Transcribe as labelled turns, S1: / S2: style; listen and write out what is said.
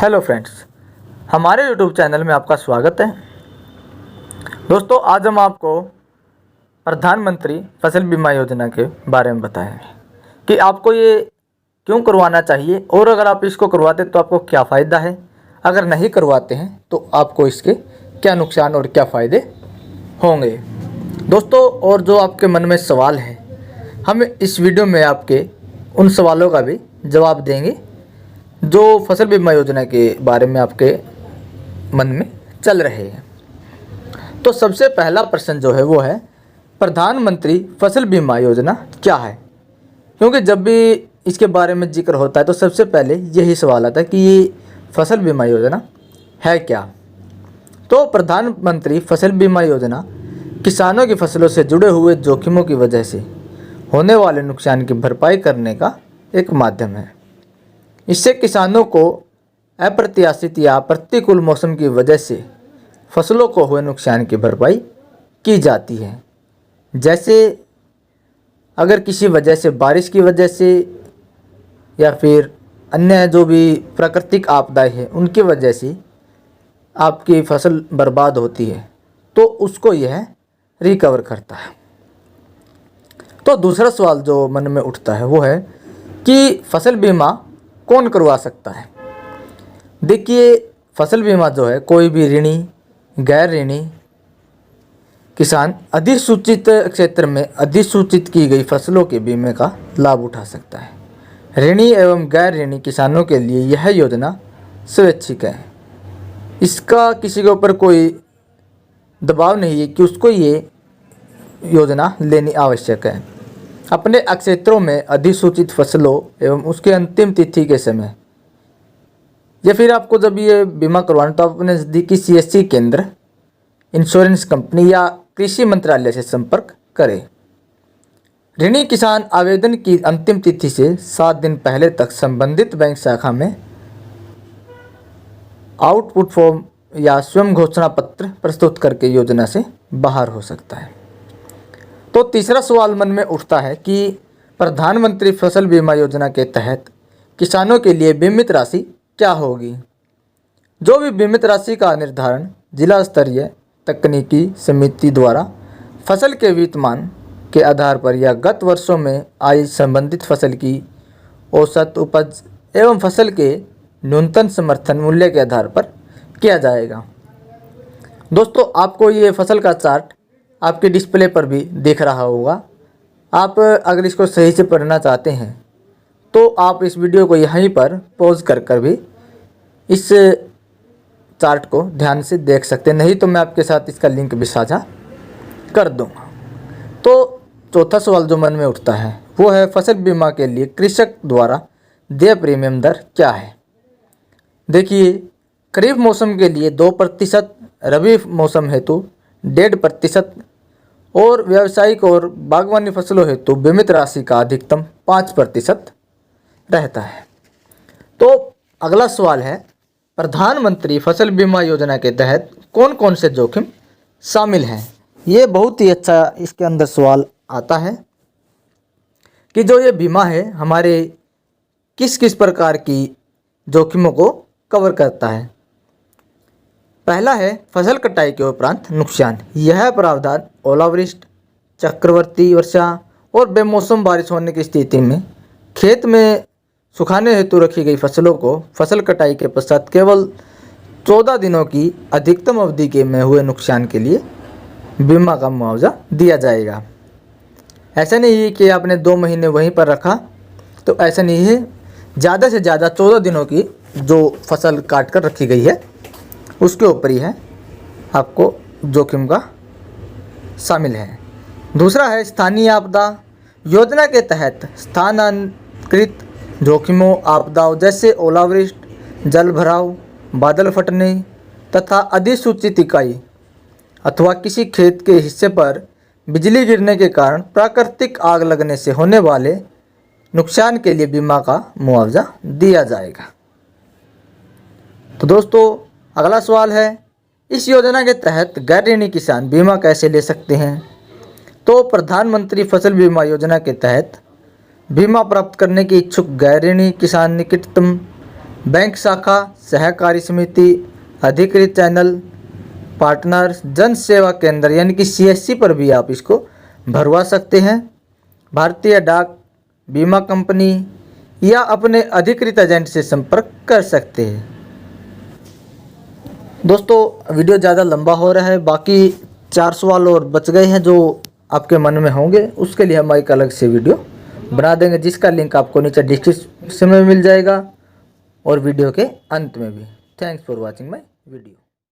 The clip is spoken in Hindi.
S1: हेलो फ्रेंड्स, हमारे यूट्यूब चैनल में आपका स्वागत है। दोस्तों, आज हम आपको प्रधानमंत्री फसल बीमा योजना के बारे में बताएंगे कि आपको ये क्यों करवाना चाहिए और अगर आप इसको करवाते हैं तो आपको क्या फ़ायदा है, अगर नहीं करवाते हैं तो आपको इसके क्या नुकसान और क्या फ़ायदे होंगे। दोस्तों, और जो आपके मन में सवाल है, हम इस वीडियो में आपके उन सवालों का भी जवाब देंगे जो फसल बीमा योजना के बारे में आपके मन में चल रहे हैं। तो सबसे पहला प्रश्न जो है वो है, प्रधानमंत्री फसल बीमा योजना क्या है? क्योंकि जब भी इसके बारे में जिक्र होता है तो सबसे पहले यही सवाल आता है कि ये फसल बीमा योजना है क्या। तो प्रधानमंत्री फसल बीमा योजना किसानों की फसलों से जुड़े हुए जोखिमों की वजह से होने वाले नुकसान की भरपाई करने का एक माध्यम है। इससे किसानों को अप्रत्याशित या प्रतिकूल मौसम की वजह से फसलों को हुए नुकसान की भरपाई की जाती है। जैसे अगर किसी वजह से, बारिश की वजह से या फिर अन्य जो भी प्राकृतिक आपदाएं हैं उनकी वजह से आपकी फसल बर्बाद होती है तो उसको यह रिकवर करता है। तो दूसरा सवाल जो मन में उठता है वो है कि फसल बीमा कौन करवा सकता है? देखिए, फसल बीमा जो है कोई भी ऋणी, गैर ऋणी किसान अधिसूचित क्षेत्र में अधिसूचित की गई फसलों के बीमे का लाभ उठा सकता है। ऋणी एवं गैर ऋणी किसानों के लिए यह योजना स्वैच्छिक है। इसका किसी के ऊपर कोई दबाव नहीं है कि उसको ये योजना लेनी आवश्यक है। अपने क्षेत्रों में अधिसूचित फसलों एवं उसके अंतिम तिथि के समय या फिर आपको जब ये बीमा करवाना तो आप अपने नज़दीकी CSC केंद्र, इंश्योरेंस कंपनी या कृषि मंत्रालय से संपर्क करें। ऋणी किसान आवेदन की अंतिम तिथि से 7 दिन पहले तक संबंधित बैंक शाखा में आउटपुट फॉर्म या स्वयं घोषणा पत्र प्रस्तुत करके योजना से बाहर हो सकता है। तो तीसरा सवाल मन में उठता है कि प्रधानमंत्री फसल बीमा योजना के तहत किसानों के लिए बीमित राशि क्या होगी? जो भी बीमित राशि का निर्धारण जिला स्तरीय तकनीकी समिति द्वारा फसल के वित्तमान के आधार पर या गत वर्षों में आई संबंधित फसल की औसत उपज एवं फसल के न्यूनतम समर्थन मूल्य के आधार पर किया जाएगा। दोस्तों, आपको ये फसल का चार्ट आपके डिस्प्ले पर भी दिख रहा होगा। आप अगर इसको सही से पढ़ना चाहते हैं तो आप इस वीडियो को यहीं पर पॉज कर भी इस चार्ट को ध्यान से देख सकते हैं, नहीं तो मैं आपके साथ इसका लिंक भी साझा कर दूंगा। तो चौथा सवाल जो मन में उठता है वो है, फसल बीमा के लिए कृषक द्वारा देय प्रीमियम दर क्या है? देखिए, खरीफ मौसम के लिए 2%, रबी मौसम हेतु 1.5% और व्यावसायिक और बागवानी फसलों हेतु बीमित राशि का अधिकतम 5% रहता है। तो अगला सवाल है, प्रधानमंत्री फसल बीमा योजना के तहत कौन कौन से जोखिम शामिल हैं? ये बहुत ही अच्छा इसके अंदर सवाल आता है कि जो ये बीमा है हमारे किस किस प्रकार की जोखिमों को कवर करता है। पहला है फसल कटाई के उपरांत नुकसान। यह प्रावधान ओलावृष्टि, चक्रवर्ती वर्षा और बेमौसम बारिश होने की स्थिति में खेत में सुखाने हेतु रखी गई फसलों को फसल कटाई के पश्चात केवल 14 दिनों की अधिकतम अवधि के में हुए नुकसान के लिए बीमा का मुआवजा दिया जाएगा। ऐसा नहीं है कि आपने 2 महीने वहीं पर रखा, तो ऐसा नहीं है। ज़्यादा से ज़्यादा 14 दिनों की जो फसल काट कर रखी गई है उसके ऊपर ही है आपको जोखिम का शामिल है। दूसरा है स्थानीय आपदा। योजना के तहत स्थानांतरित जोखिमों आपदाओं जैसे ओलावृष्टि, जल भराव, बादल फटने तथा अधिसूचित इकाई अथवा किसी खेत के हिस्से पर बिजली गिरने के कारण प्राकृतिक आग लगने से होने वाले नुकसान के लिए बीमा का मुआवजा दिया जाएगा। तो दोस्तों, अगला सवाल है, इस योजना के तहत गैर ऋणी किसान बीमा कैसे ले सकते हैं? तो प्रधानमंत्री फसल बीमा योजना के तहत बीमा प्राप्त करने के इच्छुक गैर ऋणी किसान निकटतम बैंक शाखा, सहकारी समिति, अधिकृत चैनल, पार्टनर, जन सेवा केंद्र यानी कि CSC पर भी आप इसको भरवा सकते हैं। भारतीय डाक, बीमा कंपनी या अपने अधिकृत एजेंट से संपर्क कर सकते हैं। दोस्तों वीडियो ज़्यादा लंबा हो रहा है, बाकी 4 सवाल और बच गए हैं जो आपके मन में होंगे, उसके लिए हम एक अलग से वीडियो बना देंगे, जिसका लिंक आपको नीचे डिस्क्रिप्शन में मिल जाएगा और वीडियो के अंत में भी। Thanks for watching my video.